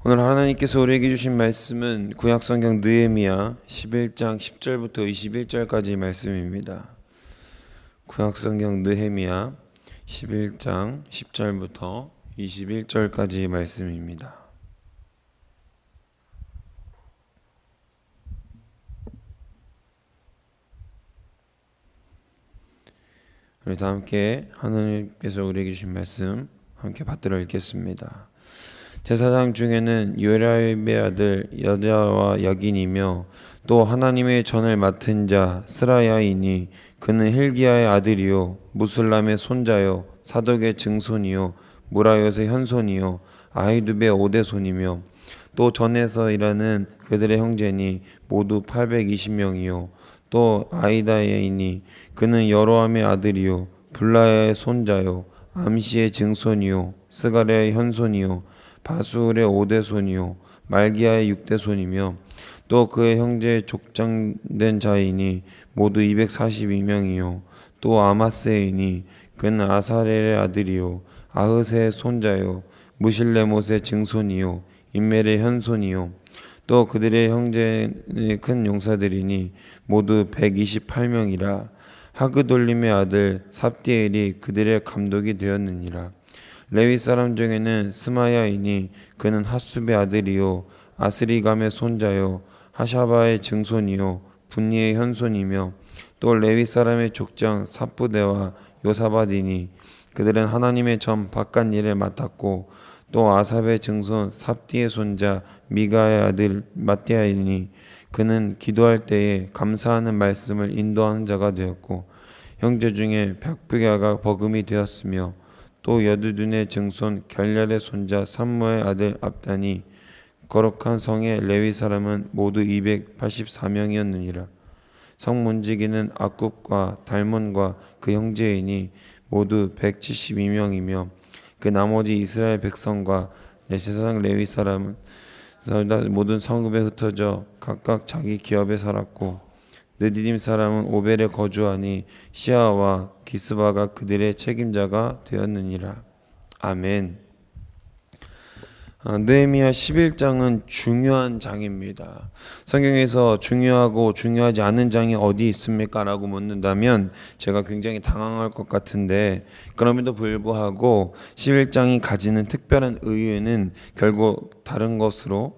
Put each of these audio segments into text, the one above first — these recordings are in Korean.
오늘 하나님께서 우리에게 주신 말씀은 구약성경 느헤미야 11장 10절부터 21절까지 말씀입니다. 구약성경 느헤미야 11장 10절부터 21절까지 말씀입니다. 우리 다 함께 하나님께서 우리에게 주신 말씀 함께 받들어 읽겠습니다. 제사장 중에는 요리압의 아들 여다와 야긴이며 또 하나님의 전을 맡은 자 스라야이니 그는 힐기야의 아들이요 무슬람의 손자요 사독의 증손이요 무라요의 현손이요 아히두베의 오대손이며 또 전에서 일하는 그들의 형제니 모두 820명이요 또 아이다야이니 그는 여로함의 아들이요 블라야의 손자요 암시의 증손이요 스가랴의 현손이요 바술의 5대손이요 말기야의 6대손이며 또 그의 형제의 족장된 자이니 모두 242명이요 또 아마스이니 그는 아사렐의 아들이요 아흐세의 손자요 무실레못의 증손이요 임멜의 현손이요 또 그들의 형제의 큰 용사들이니 모두 128명이라 하그돌림의 아들 삽디엘이 그들의 감독이 되었느니라. 레위 사람 중에는 스마야이니 그는 핫숲의 아들이요 아스리감의 손자요 하샤바의 증손이요 분니의 현손이며 또 레위 사람의 족장 삽부대와 요사바디니 그들은 하나님의 전 바깥 일을 맡았고 또 아삽의 증손 삽디의 손자 미가의 아들 마띠아이니 그는 기도할 때에 감사하는 말씀을 인도하는 자가 되었고 형제 중에 벽부야가 버금이 되었으며 또 여두둔의 증손 결렬의 손자 삼모의 아들 압단이 거룩한 성의 레위 사람은 모두 284명이었느니라. 성 문지기는 악굽과 달몬과 그 형제이니 모두 172명이며 그 나머지 이스라엘 백성과 제사장 레위 사람은 모든 성읍에 흩어져 각각 자기 기업에 살았고 느디딤 사람은 오벨에 거주하니 시아와 기스바가 그들의 책임자가 되었느니라. 아멘. 느헤미야 11장은 중요한 장입니다. 성경에서 중요하고 중요하지 않은 장이 어디 있습니까? 라고 묻는다면 제가 굉장히 당황할 것 같은데 그럼에도 불구하고 11장이 가지는 특별한 의의는 결코 다른 것으로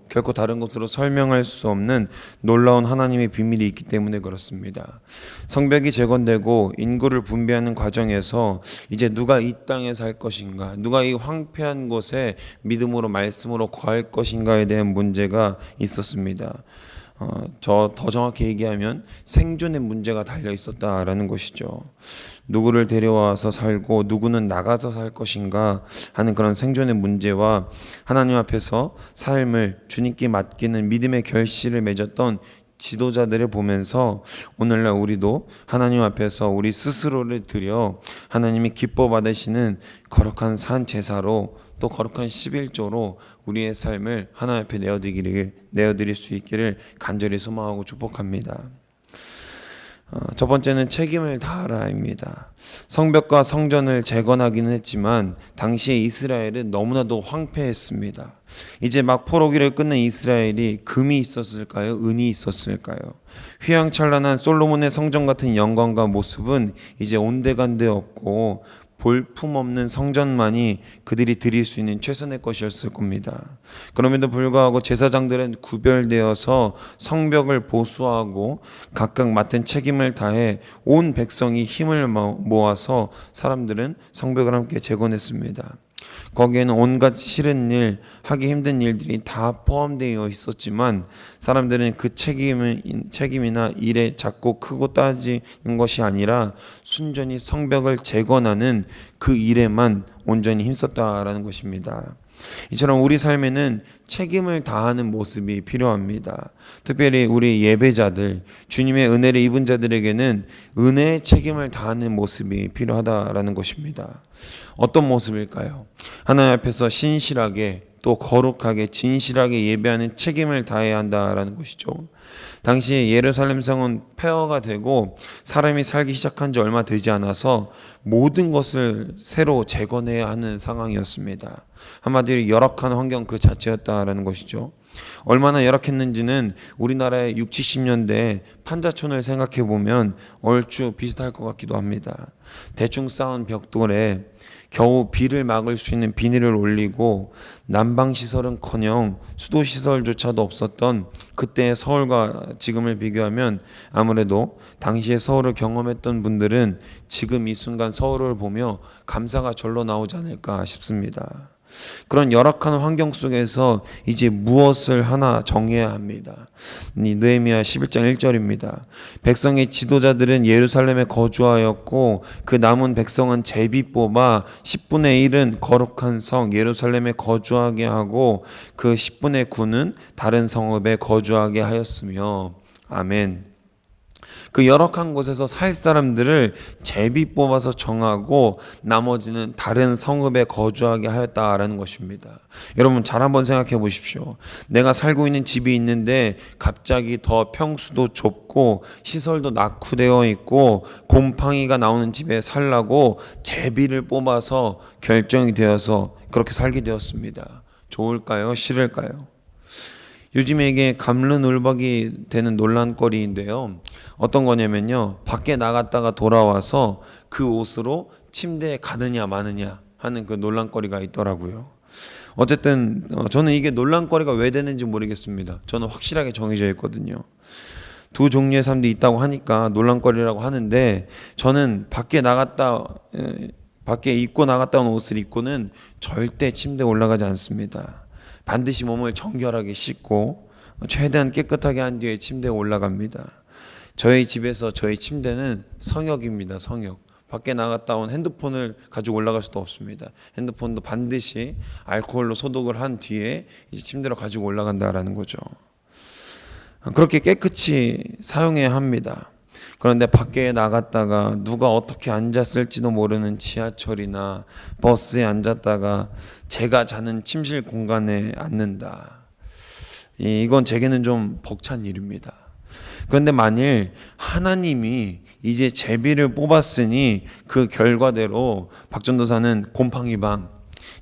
설명할 수 없는 놀라운 하나님의 비밀이 있기 때문에 그렇습니다. 성벽이 재건되고 인구를 분배하는 과정에서 이제 누가 이 땅에 살 것인가, 누가 이 황폐한 곳에 믿음으로 말씀으로 거할 것인가에 대한 문제가 있었습니다. 더 정확히 얘기하면 생존의 문제가 달려 있었다라는 것이죠. 누구를 데려와서 살고 누구는 나가서 살 것인가 하는 그런 생존의 문제와 하나님 앞에서 삶을 주님께 맡기는 믿음의 결실을 맺었던 지도자들을 보면서 오늘날 우리도 하나님 앞에서 우리 스스로를 드려 하나님이 기뻐 받으시는 거룩한 산 제사로 또 거룩한 11조로 우리의 삶을 하나님 앞에 내어드릴 수 있기를 간절히 소망하고 축복합니다. 첫 번째는 책임을 다하라입니다. 성벽과 성전을 재건하기는 했지만 당시에 이스라엘은 너무나도 황폐했습니다. 이제 막 포로기를 끊는 이스라엘이 금이 있었을까요? 은이 있었을까요? 휘황찬란한 솔로몬의 성전 같은 영광과 모습은 이제 온데간데 없고 볼품없는 성전만이 그들이 드릴 수 있는 최선의 것이었을 겁니다. 그럼에도 불구하고 제사장들은 구별되어서 성벽을 보수하고 각각 맡은 책임을 다해 온 백성이 힘을 모아서 사람들은 성벽을 함께 재건했습니다. 거기에는 온갖 싫은 일, 하기 힘든 일들이 다 포함되어 있었지만 사람들은 그 책임이나 일에 작고 크고 따지는 것이 아니라 순전히 성벽을 재건하는 그 일에만 온전히 힘썼다라는 것입니다. 이처럼 우리 삶에는 책임을 다하는 모습이 필요합니다. 특별히 우리 예배자들, 주님의 은혜를 입은 자들에게는 은혜의 책임을 다하는 모습이 필요하다라는 것입니다. 어떤 모습일까요? 하나님 앞에서 신실하게 또 거룩하게 진실하게 예배하는 책임을 다해야 한다라는 것이죠. 당시 예루살렘 성은 폐허가 되고 사람이 살기 시작한 지 얼마 되지 않아서 모든 것을 새로 재건해야 하는 상황이었습니다. 한마디로 열악한 환경 그 자체였다라는 것이죠. 얼마나 열악했는지는 우리나라의 60, 70년대 판자촌을 생각해 보면 얼추 비슷할 것 같기도 합니다. 대충 쌓은 벽돌에 겨우 비를 막을 수 있는 비닐을 올리고 난방시설은커녕 수도시설조차도 없었던 그때의 서울과 지금을 비교하면 아무래도 당시의 서울을 경험했던 분들은 지금 이 순간 서울을 보며 감사가 절로 나오지 않을까 싶습니다. 그런 열악한 환경 속에서 이제 무엇을 하나 정해야 합니다. 느헤미야 11장 1절입니다. 백성의 지도자들은 예루살렘에 거주하였고 그 남은 백성은 제비 뽑아 10분의 1은 거룩한 성 예루살렘에 거주하게 하고 그 10분의 9는 다른 성읍에 거주하게 하였으며. 아멘. 그 열악한 곳에서 살 사람들을 제비 뽑아서 정하고 나머지는 다른 성읍에 거주하게 하였다라는 것입니다. 여러분 잘 한번 생각해 보십시오. 내가 살고 있는 집이 있는데 갑자기 더 평수도 좁고 시설도 낙후되어 있고 곰팡이가 나오는 집에 살라고 제비를 뽑아서 결정이 되어서 그렇게 살게 되었습니다. 좋을까요? 싫을까요? 요즘에 이게 갑론을박이 되는 논란거리인데요. 어떤 거냐면요, 밖에 나갔다가 돌아와서 그 옷으로 침대에 가느냐 마느냐 하는 그 논란거리가 있더라고요. 어쨌든 저는 이게 논란거리가 왜 되는지 모르겠습니다. 저는 확실하게 정해져 있거든요. 두 종류의 사람들이 있다고 하니까 논란거리라고 하는데, 저는 밖에 입고 나갔다 온 옷을 입고는 절대 침대에 올라가지 않습니다. 반드시 몸을 정결하게 씻고 최대한 깨끗하게 한 뒤에 침대에 올라갑니다. 저희 집에서 저희 침대는 성역입니다. 성역. 밖에 나갔다 온 핸드폰을 가지고 올라갈 수도 없습니다. 핸드폰도 반드시 알코올로 소독을 한 뒤에 이제 침대로 가지고 올라간다라는 거죠. 그렇게 깨끗이 사용해야 합니다. 그런데 밖에 나갔다가 누가 어떻게 앉았을지도 모르는 지하철이나 버스에 앉았다가 제가 자는 침실 공간에 앉는다. 이건 제게는 좀 벅찬 일입니다. 그런데 만일 하나님이 이제 제비를 뽑았으니 그 결과대로 박 전도사는 곰팡이방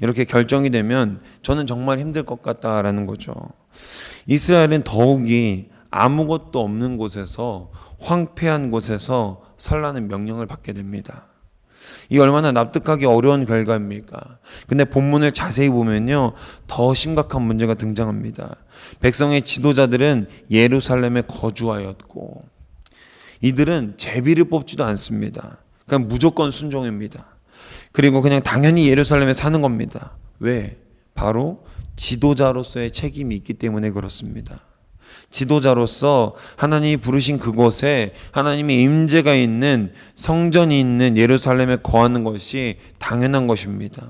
이렇게 결정이 되면 저는 정말 힘들 것 같다라는 거죠. 이스라엘은 더욱이 아무것도 없는 곳에서 황폐한 곳에서 살라는 명령을 받게 됩니다. 이 얼마나 납득하기 어려운 결과입니까? 근데 본문을 자세히 보면요, 더 심각한 문제가 등장합니다. 백성의 지도자들은 예루살렘에 거주하였고 이들은 제비를 뽑지도 않습니다. 그냥 무조건 순종입니다. 그리고 그냥 당연히 예루살렘에 사는 겁니다. 왜? 바로 지도자로서의 책임이 있기 때문에 그렇습니다. 지도자로서 하나님이 부르신 그곳에 하나님의 임재가 있는 성전이 있는 예루살렘에 거하는 것이 당연한 것입니다.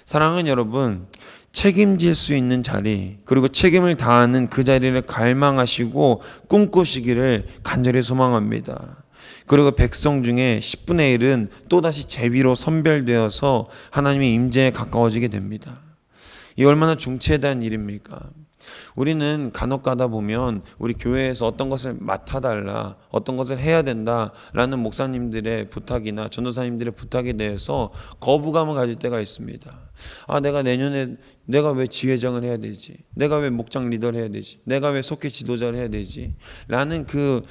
사랑하는 여러분, 책임질 수 있는 자리, 그리고 책임을 다하는 그 자리를 갈망하시고 꿈꾸시기를 간절히 소망합니다. 그리고 백성 중에 10분의 1은 또다시 제비로 선별되어서 하나님의 임재에 가까워지게 됩니다. 이 얼마나 중체대한 일입니까? 우리는 간혹 가다 보면 우리 교회에서 어떤 것을 맡아달라, 어떤 것을 해야 된다라는 목사님들의 부탁이나 전도사님들의 부탁에 대해서 거부감을 가질 때가 있습니다. 내가 내년에 내가 왜 지회장을 해야 되지? 내가 왜 목장 리더를 해야 되지? 내가 왜 속회 지도자를 해야 되지? 라는 그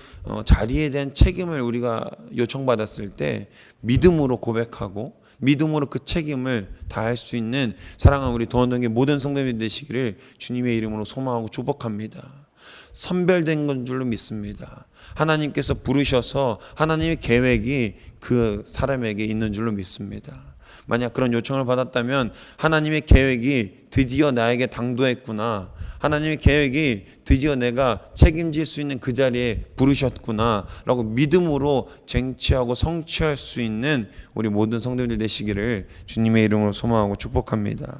자리에 대한 책임을 우리가 요청받았을 때 믿음으로 고백하고 믿음으로 그 책임을 다할 수 있는 사랑하는 우리 도원동의 모든 성도님들 되시기를 주님의 이름으로 소망하고 축복합니다. 선별된 건 줄로 믿습니다. 하나님께서 부르셔서 하나님의 계획이 그 사람에게 있는 줄로 믿습니다. 만약 그런 요청을 받았다면 하나님의 계획이 드디어 나에게 당도했구나, 하나님의 계획이 드디어 내가 책임질 수 있는 그 자리에 부르셨구나 라고 믿음으로 쟁취하고 성취할 수 있는 우리 모든 성도들 되시기를 주님의 이름으로 소망하고 축복합니다.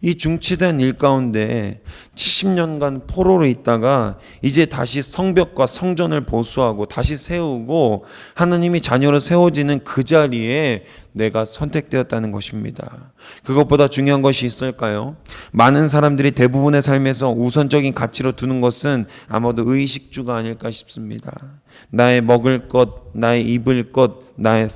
이 중치된 일 가운데 70년간 포로로 있다가 이제 다시 성벽과 성전을 보수하고 다시 세우고 하나님이 자녀로 세워지는 그 자리에 내가 선택되었다는 것입니다. 그것보다 중요한 것이 있을까요? 많은 사람들이 대부분의 삶에서 우선적인 가치로 두는 것은 아마도 의식주가 아닐까 싶습니다. 나의 먹을 것, 나의 입을 것, 나의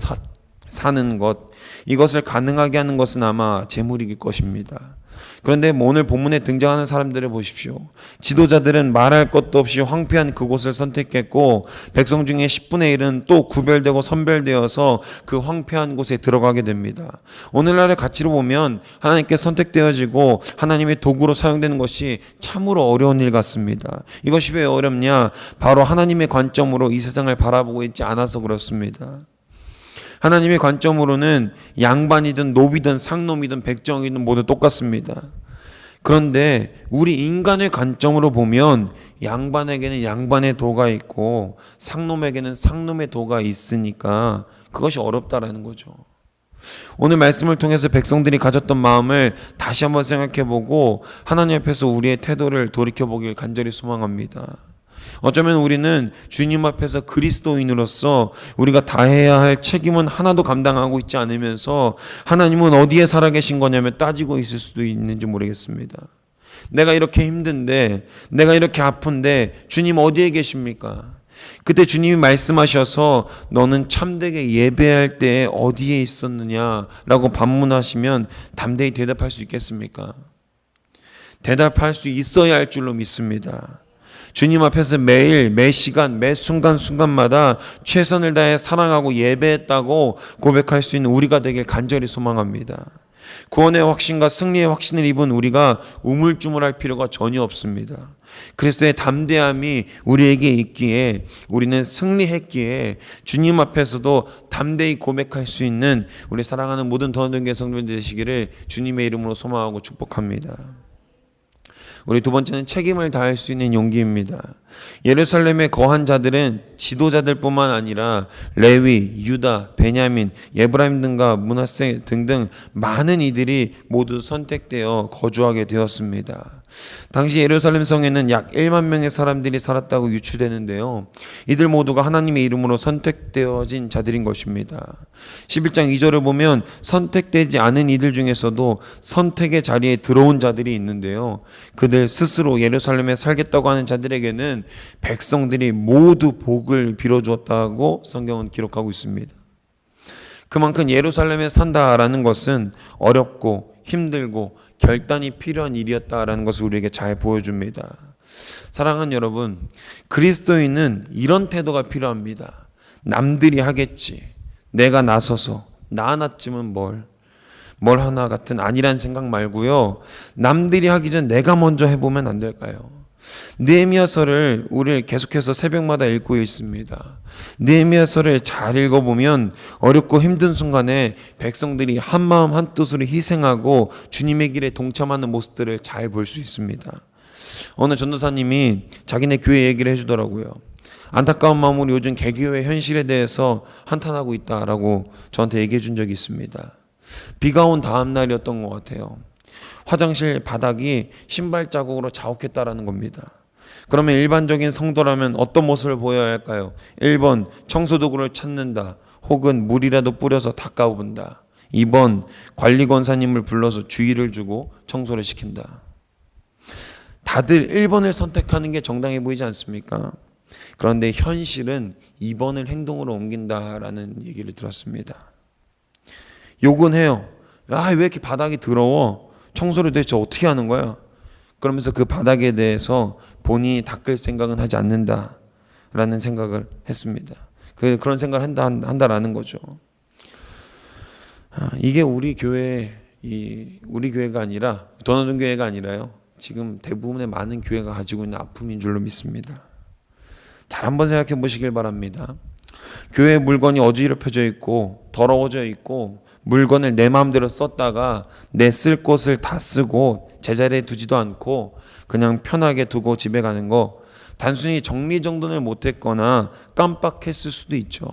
사는 것, 이것을 가능하게 하는 것은 아마 재물일 것입니다. 그런데 오늘 본문에 등장하는 사람들을 보십시오. 지도자들은 말할 것도 없이 황폐한 그곳을 선택했고 백성 중에 10분의 1은 또 구별되고 선별되어서 그 황폐한 곳에 들어가게 됩니다. 오늘날의 가치로 보면 하나님께 선택되어지고 하나님의 도구로 사용되는 것이 참으로 어려운 일 같습니다. 이것이 왜 어렵냐? 바로 하나님의 관점으로 이 세상을 바라보고 있지 않아서 그렇습니다. 하나님의 관점으로는 양반이든 노비든 상놈이든 백정이든 모두 똑같습니다. 그런데 우리 인간의 관점으로 보면 양반에게는 양반의 도가 있고 상놈에게는 상놈의 도가 있으니까 그것이 어렵다라는 거죠. 오늘 말씀을 통해서 백성들이 가졌던 마음을 다시 한번 생각해보고 하나님 앞에서 우리의 태도를 돌이켜보길 간절히 소망합니다. 어쩌면 우리는 주님 앞에서 그리스도인으로서 우리가 다해야 할 책임은 하나도 감당하고 있지 않으면서 하나님은 어디에 살아계신 거냐며 따지고 있을 수도 있는지 모르겠습니다. 내가 이렇게 힘든데, 내가 이렇게 아픈데 주님 어디에 계십니까? 그때 주님이 말씀하셔서 너는 참되게 예배할 때 어디에 있었느냐라고 반문하시면 담대히 대답할 수 있겠습니까? 대답할 수 있어야 할 줄로 믿습니다. 주님 앞에서 매일, 매 시간, 매 순간순간마다 최선을 다해 사랑하고 예배했다고 고백할 수 있는 우리가 되길 간절히 소망합니다. 구원의 확신과 승리의 확신을 입은 우리가 우물쭈물할 필요가 전혀 없습니다. 그리스도의 담대함이 우리에게 있기에 우리는 승리했기에 주님 앞에서도 담대히 고백할 수 있는 우리 사랑하는 모든 더원동교회 성도들 되시기를 주님의 이름으로 소망하고 축복합니다. 우리 두 번째는 책임을 다할 수 있는 용기입니다. 예루살렘에 거한 자들은 지도자들뿐만 아니라 레위, 유다, 베냐민, 에브라임 등과 므낫세 등등 많은 이들이 모두 선택되어 거주하게 되었습니다. 당시 예루살렘 성에는 약 1만 명의 사람들이 살았다고 유추되는데요. 이들 모두가 하나님의 이름으로 선택되어진 자들인 것입니다. 11장 2절을 보면 선택되지 않은 이들 중에서도 선택의 자리에 들어온 자들이 있는데요. 그들 스스로 예루살렘에 살겠다고 하는 자들에게는 백성들이 모두 복을 빌어주었다고 성경은 기록하고 있습니다. 그만큼 예루살렘에 산다라는 것은 어렵고 힘들고 결단이 필요한 일이었다라는 것을 우리에게 잘 보여줍니다. 사랑하는 여러분, 그리스도인은 이런 태도가 필요합니다. 남들이 하겠지, 내가 나서서 나 하나쯤은 뭘 하나 같은 아니란 생각 말고요. 남들이 하기 전 내가 먼저 해보면 안 될까요? 느헤미야서를 우리 계속해서 새벽마다 읽고 있습니다. 느헤미야서를 잘 읽어보면 어렵고 힘든 순간에 백성들이 한마음 한뜻으로 희생하고 주님의 길에 동참하는 모습들을 잘 볼 수 있습니다. 어느 전도사님이 자기네 교회 얘기를 해주더라고요. 안타까운 마음으로 요즘 개교회 현실에 대해서 한탄하고 있다라고 저한테 얘기해 준 적이 있습니다. 비가 온 다음 날이었던 것 같아요. 화장실 바닥이 신발 자국으로 자욱했다라는 겁니다. 그러면 일반적인 성도라면 어떤 모습을 보여야 할까요? 1번 청소도구를 찾는다, 혹은 물이라도 뿌려서 닦아본다. 2번 관리권사님을 불러서 주의를 주고 청소를 시킨다. 다들 1번을 선택하는 게 정당해 보이지 않습니까? 그런데 현실은 2번을 행동으로 옮긴다라는 얘기를 들었습니다. 욕은 해요. 왜 이렇게 바닥이 더러워? 청소를 도대체 어떻게 하는 거야? 그러면서 그 바닥에 대해서 본인이 닦을 생각은 하지 않는다라는 생각을 했습니다. 그런 생각을 한다라는 거죠. 이게 우리 교회가 아니라, 도너든 교회가 아니라요, 지금 대부분의 많은 교회가 가지고 있는 아픔인 줄로 믿습니다. 잘 한번 생각해 보시길 바랍니다. 교회 물건이 어지럽혀져 있고 더러워져 있고 물건을 내 마음대로 썼다가 내 쓸 곳을 다 쓰고 제자리에 두지도 않고 그냥 편하게 두고 집에 가는 거, 단순히 정리정돈을 못했거나 깜빡했을 수도 있죠.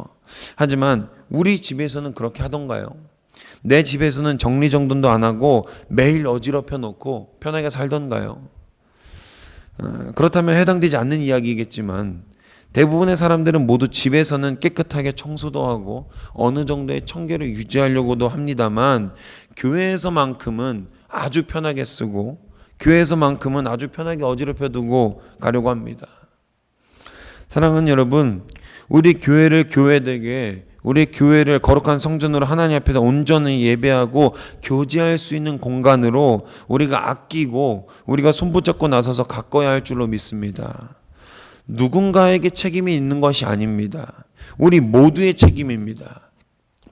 하지만 우리 집에서는 그렇게 하던가요? 내 집에서는 정리정돈도 안 하고 매일 어지럽혀 놓고 편하게 살던가요? 그렇다면 해당되지 않는 이야기겠지만 대부분의 사람들은 모두 집에서는 깨끗하게 청소도 하고 어느 정도의 청결을 유지하려고도 합니다만 교회에서만큼은 아주 편하게 쓰고 교회에서만큼은 아주 편하게 어지럽혀 두고 가려고 합니다. 사랑하는 여러분, 우리 교회를 교회되게, 우리 교회를 거룩한 성전으로 하나님 앞에서 온전히 예배하고 교제할 수 있는 공간으로 우리가 아끼고 우리가 손붙잡고 나서서 가꿔야 할 줄로 믿습니다. 누군가에게 책임이 있는 것이 아닙니다. 우리 모두의 책임입니다.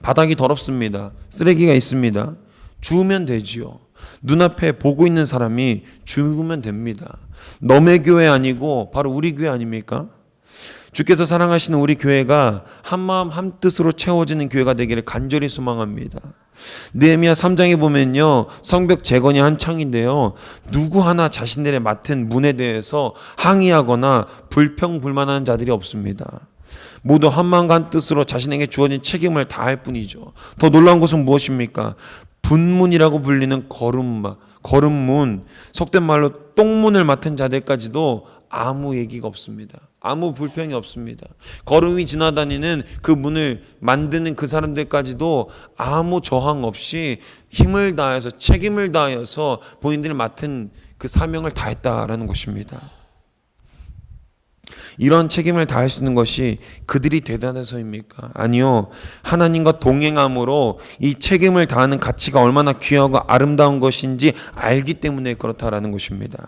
바닥이 더럽습니다. 쓰레기가 있습니다. 주우면 되지요. 눈앞에 보고 있는 사람이 주우면 됩니다. 너의 교회 아니고 바로 우리 교회 아닙니까? 주께서 사랑하시는 우리 교회가 한마음 한뜻으로 채워지는 교회가 되기를 간절히 소망합니다. 느헤미야 3장에 보면요, 성벽 재건이 한창인데요, 누구 하나 자신들의 맡은 문에 대해서 항의하거나 불평불만하는 자들이 없습니다. 모두 한마음 한뜻으로 자신에게 주어진 책임을 다할 뿐이죠. 더 놀라운 것은 무엇입니까? 분문이라고 불리는 거름문, 속된 말로 똥문을 맡은 자들까지도 아무 얘기가 없습니다. 아무 불평이 없습니다. 걸음이 지나다니는 그 문을 만드는 그 사람들까지도 아무 저항 없이 힘을 다해서 책임을 다해서 본인들이 맡은 그 사명을 다했다라는 것입니다. 이런 책임을 다할 수 있는 것이 그들이 대단해서입니까? 아니요. 하나님과 동행함으로 이 책임을 다하는 가치가 얼마나 귀하고 아름다운 것인지 알기 때문에 그렇다라는 것입니다.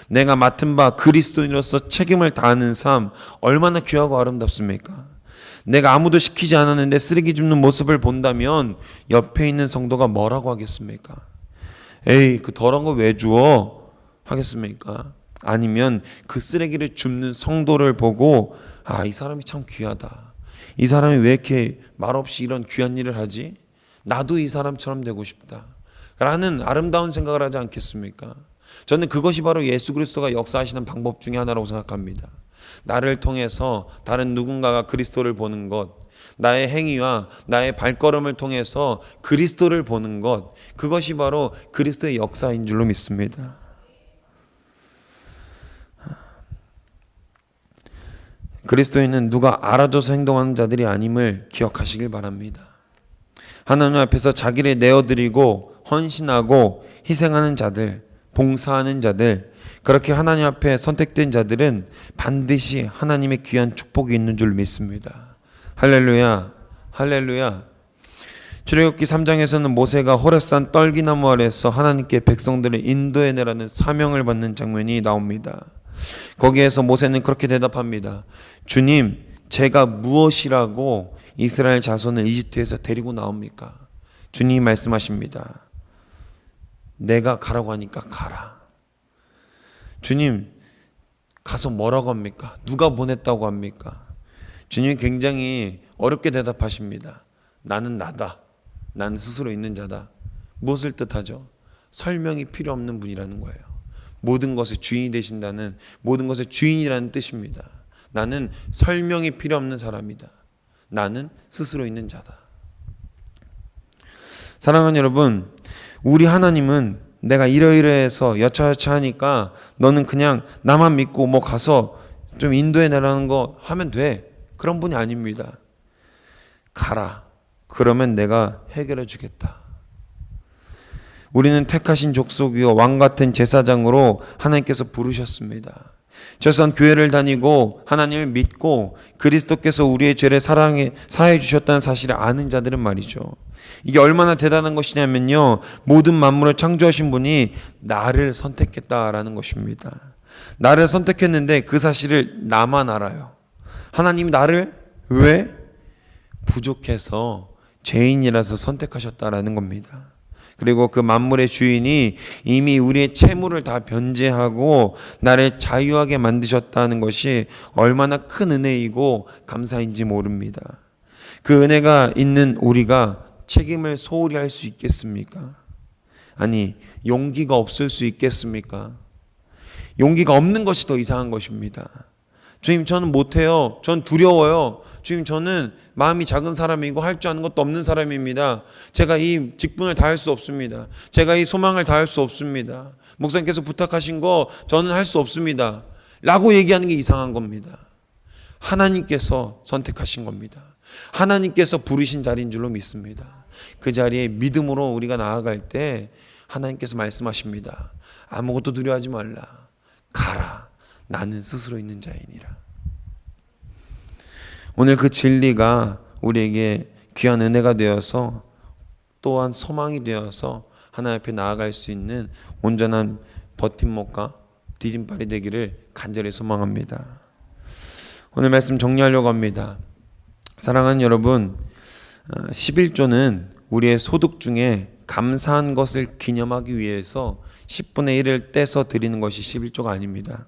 내가 맡은 바 그리스도인으로서 책임을 다하는 삶 얼마나 귀하고 아름답습니까? 내가 아무도 시키지 않았는데 쓰레기 줍는 모습을 본다면 옆에 있는 성도가 뭐라고 하겠습니까? 에이, 그 더러운 거 왜 주워? 하겠습니까? 아니면 그 쓰레기를 줍는 성도를 보고 아, 이 사람이 참 귀하다. 이 사람이 왜 이렇게 말없이 이런 귀한 일을 하지? 나도 이 사람처럼 되고 싶다. 라는 아름다운 생각을 하지 않겠습니까? 저는 그것이 바로 예수 그리스도가 역사하시는 방법 중에 하나라고 생각합니다. 나를 통해서 다른 누군가가 그리스도를 보는 것, 나의 행위와 나의 발걸음을 통해서 그리스도를 보는 것, 그것이 바로 그리스도의 역사인 줄로 믿습니다. 그리스도인은 누가 알아줘서 행동하는 자들이 아님을 기억하시길 바랍니다. 하나님 앞에서 자기를 내어드리고 헌신하고 희생하는 자들, 봉사하는 자들, 그렇게 하나님 앞에 선택된 자들은 반드시 하나님의 귀한 축복이 있는 줄 믿습니다. 할렐루야, 할렐루야. 출애굽기 3장에서는 모세가 호렙산 떨기나무 아래에서 하나님께 백성들을 인도해내라는 사명을 받는 장면이 나옵니다. 거기에서 모세는 그렇게 대답합니다. 주님, 제가 무엇이라고 이스라엘 자손을 이집트에서 데리고 나옵니까? 주님이 말씀하십니다. 내가 가라고 하니까 가라. 주님, 가서 뭐라고 합니까? 누가 보냈다고 합니까? 주님이 굉장히 어렵게 대답하십니다. 나는 나다. 나는 스스로 있는 자다. 무엇을 뜻하죠? 설명이 필요 없는 분이라는 거예요. 모든 것의 주인이 되신다는, 모든 것의 주인이라는 뜻입니다. 나는 설명이 필요 없는 사람이다. 나는 스스로 있는 자다. 사랑하는 여러분, 우리 하나님은 내가 이러이러해서 여차여차하니까 너는 그냥 나만 믿고 뭐 가서 좀 인도해내라는 거 하면 돼. 그런 분이 아닙니다. 가라. 그러면 내가 해결해 주겠다. 우리는 택하신 족속이요 왕 같은 제사장으로 하나님께서 부르셨습니다. 저선 교회를 다니고 하나님을 믿고 그리스도께서 우리의 죄를 사해 주셨다는 사실을 아는 자들은 말이죠. 이게 얼마나 대단한 것이냐면요, 모든 만물을 창조하신 분이 나를 선택했다라는 것입니다. 나를 선택했는데 그 사실을 나만 알아요. 하나님이 나를 왜? 부족해서 죄인이라서 선택하셨다라는 겁니다. 그리고 그 만물의 주인이 이미 우리의 채무를 다 변제하고 나를 자유하게 만드셨다는 것이 얼마나 큰 은혜이고 감사인지 모릅니다. 그 은혜가 있는 우리가 책임을 소홀히 할 수 있겠습니까? 아니, 용기가 없을 수 있겠습니까? 용기가 없는 것이 더 이상한 것입니다. 주님, 저는 못해요. 전 두려워요. 주님, 저는 마음이 작은 사람이고 할 줄 아는 것도 없는 사람입니다. 제가 이 직분을 다할 수 없습니다. 제가 이 소망을 다할 수 없습니다. 목사님께서 부탁하신 거 저는 할 수 없습니다. 라고 얘기하는 게 이상한 겁니다. 하나님께서 선택하신 겁니다. 하나님께서 부르신 자리인 줄로 믿습니다. 그 자리에 믿음으로 우리가 나아갈 때 하나님께서 말씀하십니다. 아무것도 두려워하지 말라. 가라. 나는 스스로 있는 자이니라. 오늘 그 진리가 우리에게 귀한 은혜가 되어서 또한 소망이 되어서 하나님 앞에 나아갈 수 있는 온전한 버팀목과 디딤발이 되기를 간절히 소망합니다. 오늘 말씀 정리하려고 합니다. 사랑하는 여러분, 11조는 우리의 소득 중에 감사한 것을 기념하기 위해서 10분의 1을 떼서 드리는 것이 11조가 아닙니다.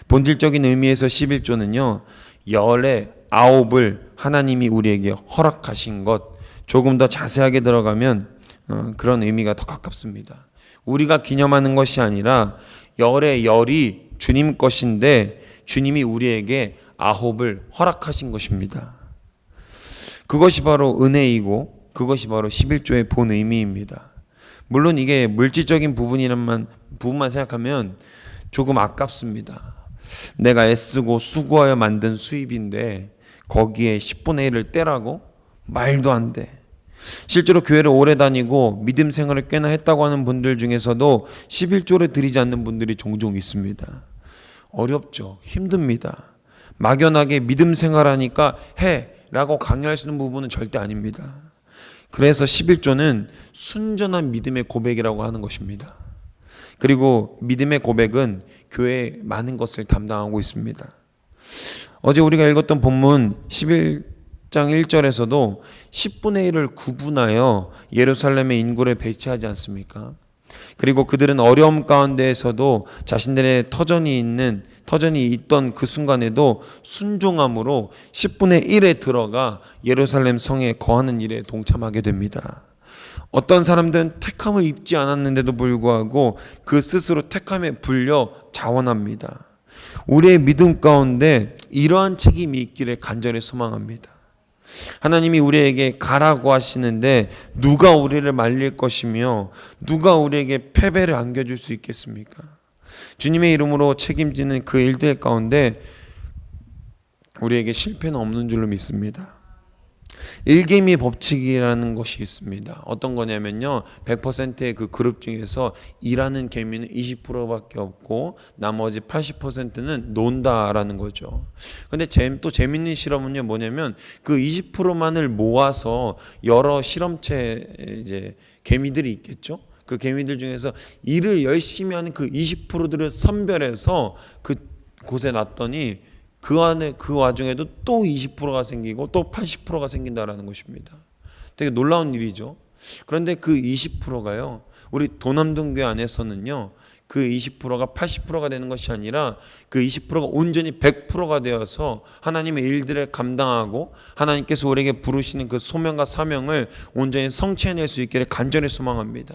본질적인 의미에서 11조는요, 열의 9을 하나님이 우리에게 허락하신 것, 조금 더 자세하게 들어가면 그런 의미가 더 가깝습니다. 우리가 기념하는 것이 아니라 열의 열이 주님 것인데 주님이 우리에게 9을 허락하신 것입니다. 그것이 바로 은혜이고 그것이 바로 11조의 본 의미입니다. 물론 이게 물질적인 부분만 생각하면 조금 아깝습니다. 내가 애쓰고 수고하여 만든 수입인데 거기에 10분의 1을 떼라고? 말도 안 돼. 실제로 교회를 오래 다니고 믿음 생활을 꽤나 했다고 하는 분들 중에서도 11조를 드리지 않는 분들이 종종 있습니다. 어렵죠. 힘듭니다. 막연하게 믿음 생활하니까 해 라고 강요할 수 있는 부분은 절대 아닙니다. 그래서 11조는 순전한 믿음의 고백이라고 하는 것입니다. 그리고 믿음의 고백은 교회에 많은 것을 담당하고 있습니다. 어제 우리가 읽었던 본문 11장 1절에서도 10분의 1을 구분하여 예루살렘의 인구를 배치하지 않습니까? 그리고 그들은 어려움 가운데에서도 자신들의 터전이 있던 그 순간에도 순종함으로 10분의 1에 들어가 예루살렘 성에 거하는 일에 동참하게 됩니다. 어떤 사람들은 택함을 입지 않았는데도 불구하고 그 스스로 택함에 불려 자원합니다. 우리의 믿음 가운데 이러한 책임이 있기를 간절히 소망합니다. 하나님이 우리에게 가라고 하시는데 누가 우리를 말릴 것이며 누가 우리에게 패배를 안겨줄 수 있겠습니까? 주님의 이름으로 책임지는 그 일들 가운데 우리에게 실패는 없는 줄로 믿습니다. 일개미 법칙이라는 것이 있습니다. 어떤 거냐면요, 100%의 그 그룹 중에서 일하는 개미는 20%밖에 없고 나머지 80%는 논다라는 거죠. 근데 또 재밌는 실험은요, 뭐냐면 그 20%만을 모아서 여러 실험체 이제 개미들이 있겠죠. 그 개미들 중에서 일을 열심히 하는 그 20%들을 선별해서 그 곳에 놨더니 그 와중에도 또 20%가 생기고 또 80%가 생긴다라는 것입니다. 되게 놀라운 일이죠. 그런데 그 20%가요, 우리 도남동교회 안에서는요, 그 20%가 80%가 되는 것이 아니라 그 20%가 온전히 100%가 되어서 하나님의 일들을 감당하고 하나님께서 우리에게 부르시는 그 소명과 사명을 온전히 성취해낼 수 있기를 간절히 소망합니다.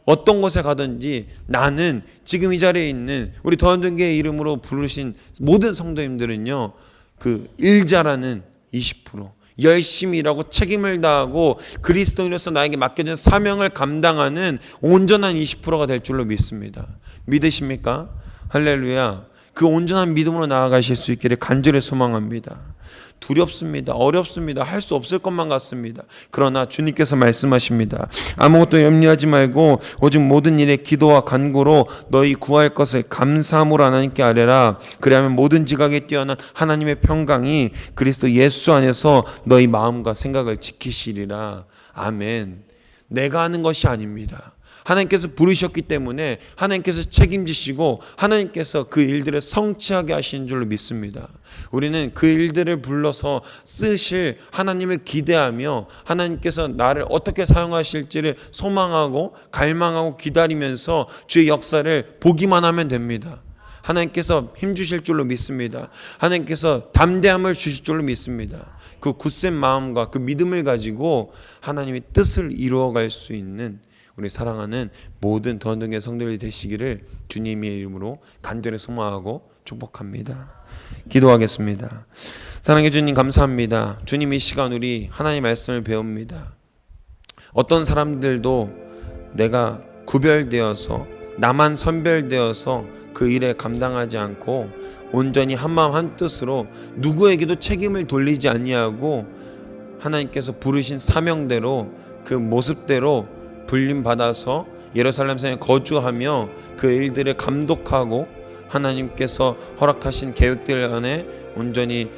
어떤 곳에 가든지 나는 지금 이 자리에 있는 우리 더한동교회 이름으로 부르신 모든 성도님들은요, 그 일자라는 20%, 열심히 일하고 책임을 다하고 그리스도인으로서 나에게 맡겨진 사명을 감당하는 온전한 20%가 될 줄로 믿습니다. 믿으십니까? 할렐루야. 그 온전한 믿음으로 나아가실 수 있기를 간절히 소망합니다. 두렵습니다. 어렵습니다. 할 수 없을 것만 같습니다. 그러나 주님께서 말씀하십니다. 아무것도 염려하지 말고 오직 모든 일에 기도와 간구로 너희 구할 것을 감사함으로 하나님께 아뢰라. 그리하면 모든 지각에 뛰어난 하나님의 평강이 그리스도 예수 안에서 너희 마음과 생각을 지키시리라. 아멘. 내가 하는 것이 아닙니다. 하나님께서 부르셨기 때문에 하나님께서 책임지시고 하나님께서 그 일들을 성취하게 하시는 줄로 믿습니다. 우리는 그 일들을 불러서 쓰실 하나님을 기대하며 하나님께서 나를 어떻게 사용하실지를 소망하고 갈망하고 기다리면서 주의 역사를 보기만 하면 됩니다. 하나님께서 힘주실 줄로 믿습니다. 하나님께서 담대함을 주실 줄로 믿습니다. 그 굳센 마음과 그 믿음을 가지고 하나님의 뜻을 이루어갈 수 있는 우리 사랑하는 모든 더한동교회 성도들이 되시기를 주님의 이름으로 간절히 소망하고 축복합니다. 기도하겠습니다. 사랑해 주님 감사합니다. 주님 이 시간 우리 하나님의 말씀을 배웁니다. 어떤 사람들도 내가 구별되어서 나만 선별되어서 그 일에 감당하지 않고 온전히 한마음 한뜻으로 누구에게도 책임을 돌리지 아니하고 하나님께서 부르신 사명대로 그 모습대로 불림받아서 예루살렘 성에 거주하며 그 일들을 감독하고 하나님께서 허락하신 계획들 안에 온전히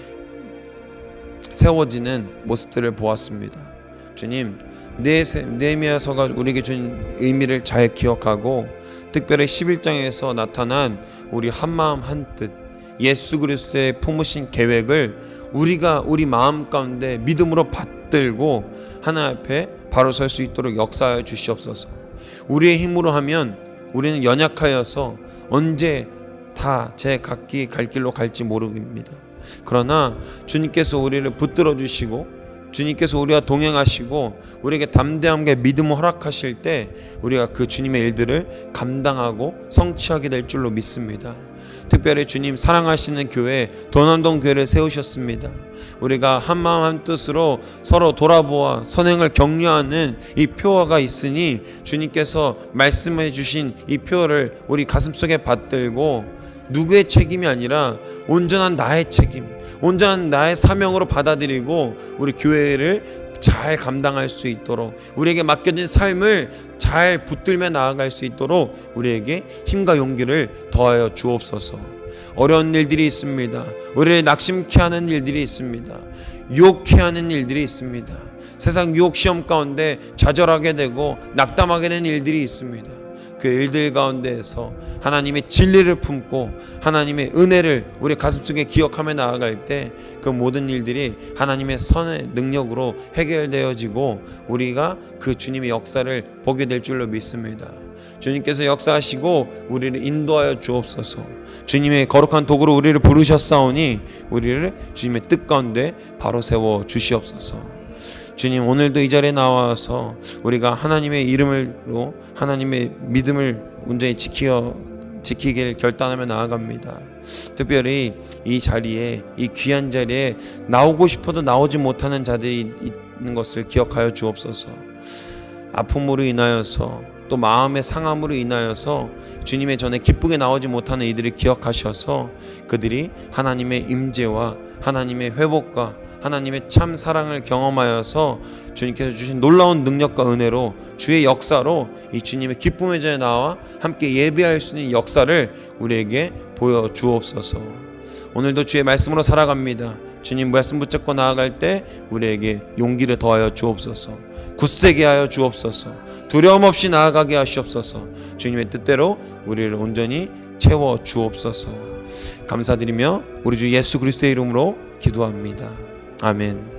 세워지는 모습들을 보았습니다. 주님, 느헤미야서가 우리에게 준 의미를 잘 기억하고 특별히 11장에서 나타난 우리 한마음 한뜻 예수 그리스도의 품으신 계획을 우리가 우리 마음 가운데 믿음으로 받들고 하나님 앞에 바로 설 수 있도록 역사하여 주시옵소서. 우리의 힘으로 하면 우리는 연약하여서 언제 다 제 각기 갈 길로 갈지 모릅니다. 그러나 주님께서 우리를 붙들어 주시고 주님께서 우리와 동행하시고 우리에게 담대함과 믿음을 허락하실 때 우리가 그 주님의 일들을 감당하고 성취하게 될 줄로 믿습니다. 특별히 주님 사랑하시는 교회 도남동 교회를 세우셨습니다. 우리가 한마음 한뜻으로 서로 돌아보아 선행을 격려하는 이 표어가 있으니 주님께서 말씀해 주신 이 표어를 우리 가슴속에 받들고 누구의 책임이 아니라 온전한 나의 책임, 온전한 나의 사명으로 받아들이고 우리 교회를 잘 감당할 수 있도록 우리에게 맡겨진 삶을 잘 붙들며 나아갈 수 있도록 우리에게 힘과 용기를 더하여 주옵소서. 어려운 일들이 있습니다. 우리를 낙심케 하는 일들이 있습니다. 유혹케 하는 일들이 있습니다. 세상 유혹 시험 가운데 좌절하게 되고 낙담하게 되는 일들이 있습니다. 그 일들 가운데에서 하나님의 진리를 품고 하나님의 은혜를 우리 가슴속에 기억하며 나아갈 때 그 모든 일들이 하나님의 선의 능력으로 해결되어지고 우리가 그 주님의 역사를 보게 될 줄로 믿습니다. 주님께서 역사하시고 우리를 인도하여 주옵소서. 주님의 거룩한 도구로 우리를 부르셨사오니 우리를 주님의 뜻 가운데 바로 세워 주시옵소서. 주님, 오늘도 이 자리에 나와서 우리가 하나님의 이름으로 하나님의 믿음을 온전히 지키길 결단하며 나아갑니다. 특별히 이 자리에, 이 귀한 자리에 나오고 싶어도 나오지 못하는 자들이 있는 것을 기억하여 주옵소서. 아픔으로 인하여서 또 마음의 상함으로 인하여서 주님의 전에 기쁘게 나오지 못하는 이들을 기억하셔서 그들이 하나님의 임재와 하나님의 회복과 하나님의 참 사랑을 경험하여서 주님께서 주신 놀라운 능력과 은혜로 주의 역사로 이 주님의 기쁨의 전에 나와 함께 예배할 수 있는 역사를 우리에게 보여주옵소서. 오늘도 주의 말씀으로 살아갑니다. 주님 말씀 붙잡고 나아갈 때 우리에게 용기를 더하여 주옵소서. 굳세게 하여 주옵소서. 두려움 없이 나아가게 하시옵소서. 주님의 뜻대로 우리를 온전히 채워 주옵소서. 감사드리며 우리 주 예수 그리스도의 이름으로 기도합니다. 아멘.